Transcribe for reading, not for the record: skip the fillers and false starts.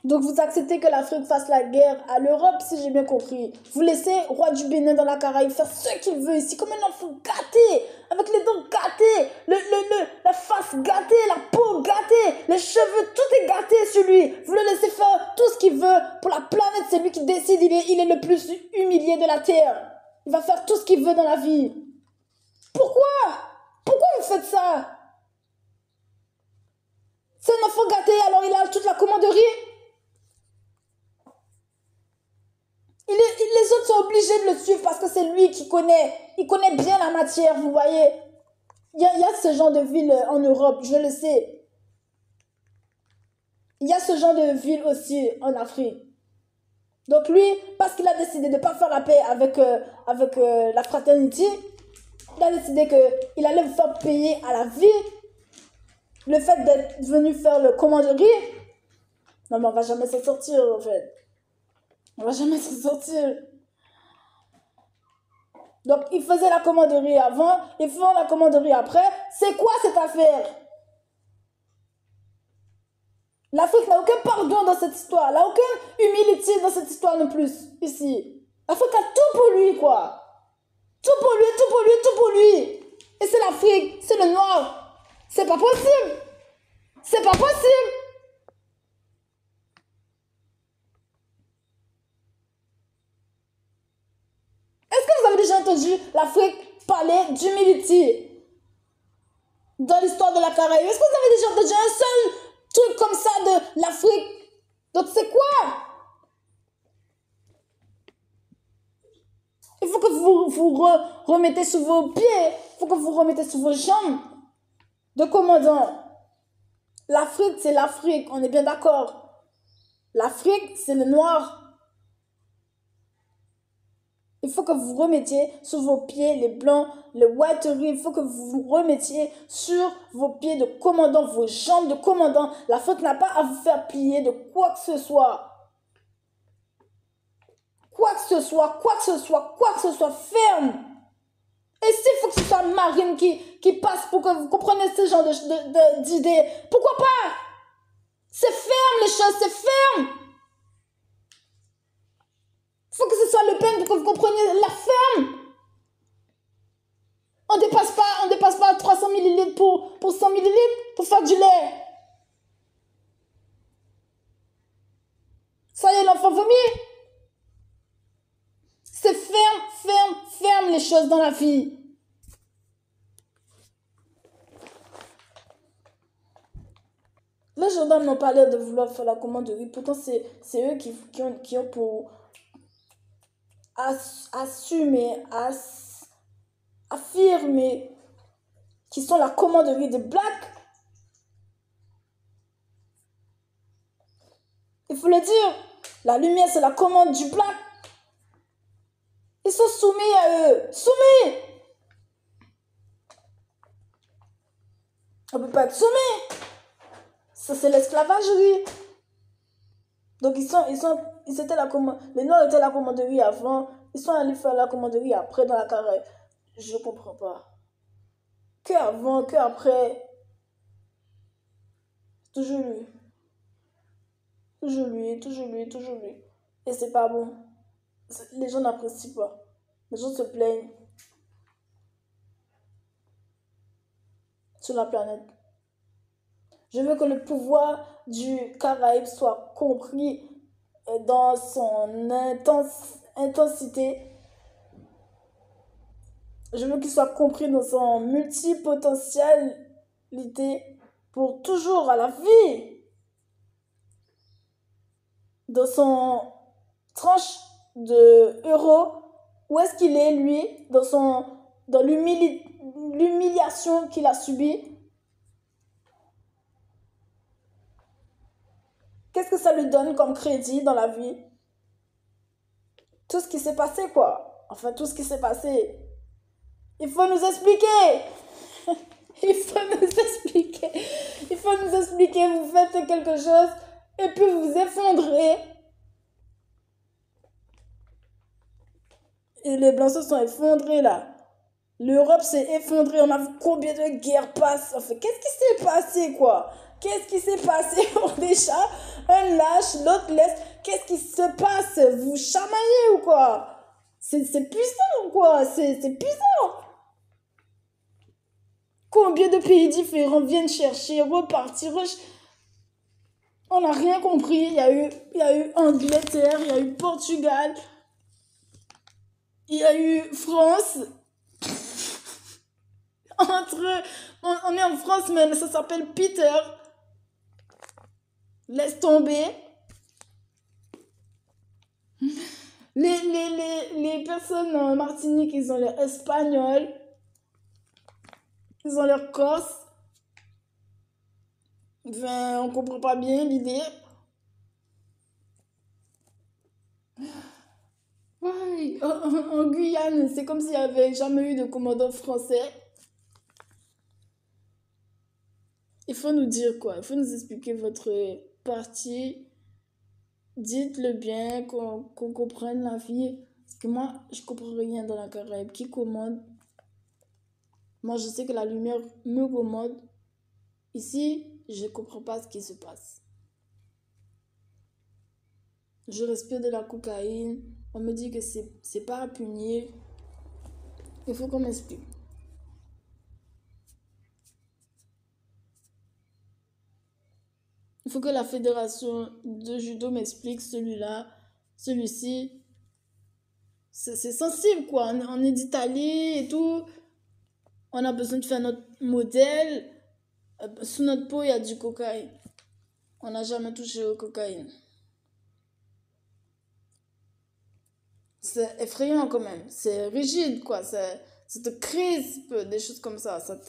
Donc vous acceptez que l'Afrique fasse la guerre à l'Europe, si j'ai bien compris. Vous laissez roi du Bénin dans la Caraïbe faire ce qu'il veut ici, comme un enfant gâté, avec les dents gâtées, la face gâtée, la peau gâtée, les cheveux, tout est gâté sur lui. Vous le laissez faire tout ce qu'il veut pour la planète, c'est lui qui décide, il est le plus humilié de la Terre. Il va faire tout ce qu'il veut dans la vie. Pourquoi? Pourquoi vous faites ça? C'est un enfant gâté, alors il a toute la commanderie. Les autres sont obligés de le suivre parce que c'est lui qui connaît. Il connaît bien la matière, vous voyez. Il y a ce genre de ville en Europe, je le sais. Il y a ce genre de ville aussi en Afrique. Donc lui, parce qu'il a décidé de ne pas faire la paix avec la fraternité, il a décidé qu'il allait me faire payer à la vie le fait d'être venu faire le commanderie. Non mais on va jamais s'en sortir en fait. On va jamais s'en sortir. Donc, ils faisaient la commanderie avant, ils font la commanderie après. C'est quoi cette affaire? L'Afrique n'a aucun pardon dans cette histoire. Elle n'a aucune humilité dans cette histoire non plus, ici. L'Afrique a tout pour lui, quoi. Tout pour lui, tout pour lui, tout pour lui. Et c'est l'Afrique, c'est le noir. C'est pas possible. C'est pas possible. Est-ce que vous avez déjà entendu l'Afrique parler d'humilité dans l'histoire de la Caraïbe? Est-ce que vous avez déjà entendu un seul truc comme ça de l'Afrique? Donc c'est quoi? Il faut que vous remettez sur vos pieds, il faut que vous remettez sur vos jambes de commandant. L'Afrique, c'est l'Afrique, on est bien d'accord. L'Afrique, c'est le noir. Il faut que vous remettiez sur vos pieds les blancs, les whiteries. Il faut que vous vous remettiez sur vos pieds de commandant, vos jambes de commandant. L'Afrique n'a pas à vous faire plier de quoi que ce soit. Quoi que ce soit, quoi que ce soit, quoi que ce soit, ferme. Et s'il faut que ce soit Marine qui passe pour que vous compreniez ce genre d'idées, pourquoi pas? C'est ferme les choses, c'est ferme. Il faut que ce soit Le Pen pour que vous compreniez la ferme. On dépasse pas 300 millilitres pour 100 millilitres pour faire du lait. Ça y est, l'enfant vomit. C'est ferme les choses dans la vie. Les gendarmes n'ont pas l'air de vouloir faire la commanderie. Pourtant, c'est eux qui ont pour assumer, affirmer qu'ils sont la commanderie des Blacks. Il faut le dire. La lumière, c'est la commande du Black. Ils sont soumis à eux. Soumis. On ne peut pas être soumis. Ça, c'est l'esclavagerie. Donc, ils étaient les Noirs étaient la commanderie avant. Ils sont allés faire la commanderie après dans la Caraïbe. Je ne comprends pas. Que avant, que après. Toujours lui. Toujours lui, toujours lui, toujours lui. Et c'est pas bon. Les gens n'apprécient pas. Les gens se plaignent. Sur la planète. Je veux que le pouvoir du Caraïbe soit compris dans son intensité. Je veux qu'il soit compris dans son multipotentialité pour toujours à la vie. Dans son tranche de euro, où est-ce qu'il est, lui, dans l'humiliation qu'il a subie? Qu'est-ce que ça lui donne comme crédit dans la vie? Tout ce qui s'est passé, quoi. Enfin, tout ce qui s'est passé. Il faut nous expliquer. Il faut nous expliquer. Il faut nous expliquer. Vous faites quelque chose et puis vous vous effondrez. Et les Blancs se sont effondrés, là. L'Europe s'est effondrée. On a vu combien de guerres passent. Enfin, qu'est-ce qui s'est passé, quoi? Qu'est-ce qui s'est passé pour déjà un lâche, l'autre laisse? Qu'est-ce qui se passe? Vous chamaillez ou quoi? C'est puissant ou quoi? C'est puissant. Combien de pays différents viennent chercher, repartir? On n'a rien compris. Il y a eu Angleterre, il y a eu Portugal, il y a eu France. On est en France, mais ça s'appelle Peter. Laisse tomber. Les personnes en Martinique, ils ont l'air espagnols. Ils ont l'air corse. Enfin, on comprend pas bien l'idée. Ouais, en Guyane, c'est comme s'il n'y avait jamais eu de commandant français. Il faut nous dire quoi? Il faut nous expliquer votre parti. Dites-le bien, qu'on comprenne la vie. Parce que moi, je comprends rien dans la Caraïbe. Qui commande? Moi, je sais que la lumière me commande. Ici, je ne comprends pas ce qui se passe. Je respire de la cocaïne. On me dit que c'est pas à punir. Il faut qu'on m'explique. Il faut que la fédération de judo m'explique celui-là, celui-ci. C'est sensible, quoi. On est d'Italie et tout. On a besoin de faire notre modèle. Sous notre peau, il y a du cocaïne. On n'a jamais touché au cocaïne. C'est effrayant quand même. C'est rigide, quoi. Ça te crispe, des choses comme ça. Ça te